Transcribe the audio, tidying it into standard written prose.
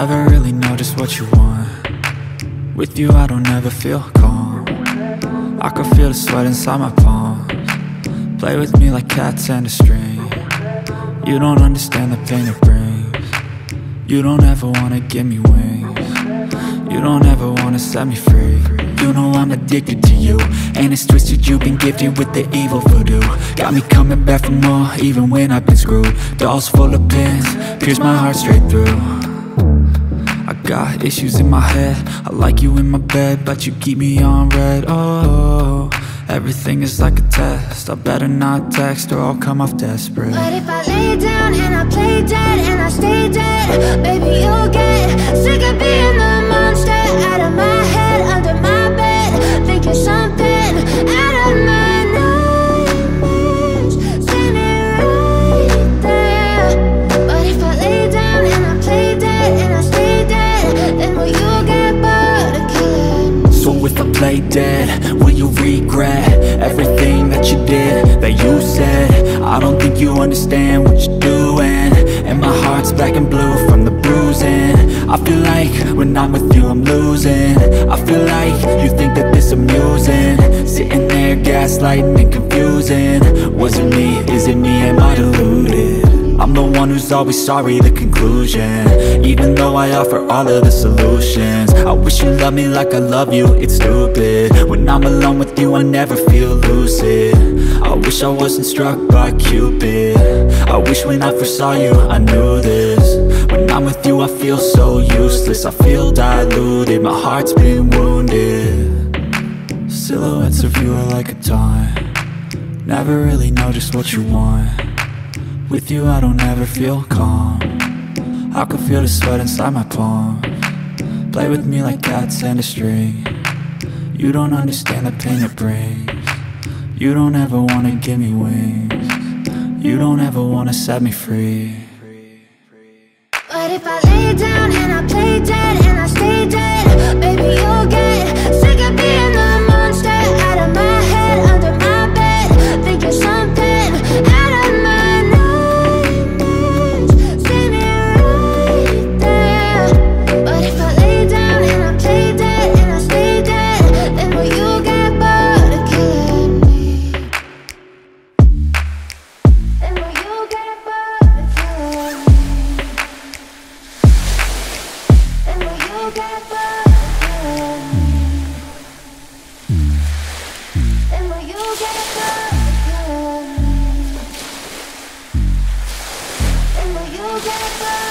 Never really know just what you want. With you I don't ever feel calm. I can feel the sweat inside my palms. Play with me like cats and a string. You don't understand the pain it brings. You don't ever wanna give me wings. You don't ever wanna set me free. You know I'm addicted to you, and it's twisted, you've been gifted with the evil voodoo. Got me coming back for more, even when I've been screwed. Dolls full of pins, pierce my heart straight through. I got issues in my head, I like you in my bed, but you keep me on red. Oh, everything is like a test, I better not text or I'll come off desperate. But if I lay down and I play dead and I stay dead, baby you'll get sick of being the monster out of my head, under my bed, thinking something out of my nightmares, standing right there. But if I lay down and I play dead and I stay dead, then will you get bored of killing me? So if I play dead, will you regret everything that you did, that you said? I don't think you understand what you're doing, and my heart's black and blue from the bruising. I feel like when I'm with you I'm losing. I feel like you think that this amusing, sitting there gaslighting and confusing. Was it me? Is it me? Am I deluded? I'm the one who's always sorry, the conclusion, even though I offer all of the solutions. I wish you loved me like I love you, it's stupid. When I'm alone with you I never feel lucid. I wish I wasn't struck by Cupid. I wish when I first saw you I knew this. When I'm with you I feel so useless, I feel diluted, my heart's been wounded. Silhouettes of you are like a taunt. Never really know just what you want. With you I don't ever feel calm. I can feel the sweat inside my palms. Play with me like cats and a string. You don't understand the pain it brings. You don't ever wanna give me wings. You don't ever wanna set me free. But if I lay down and I play dead and I stay dead, baby you'll get sick of being the monster out of my head, under my bed, thinking something out of my nightmares, standing right there. But if I lay down and I play dead and I stay dead, then will you get bored of killing me? Then will you get bored of killing me? Then will you get bored of killing me? Then will you get bored of killing me? Then will you get bored?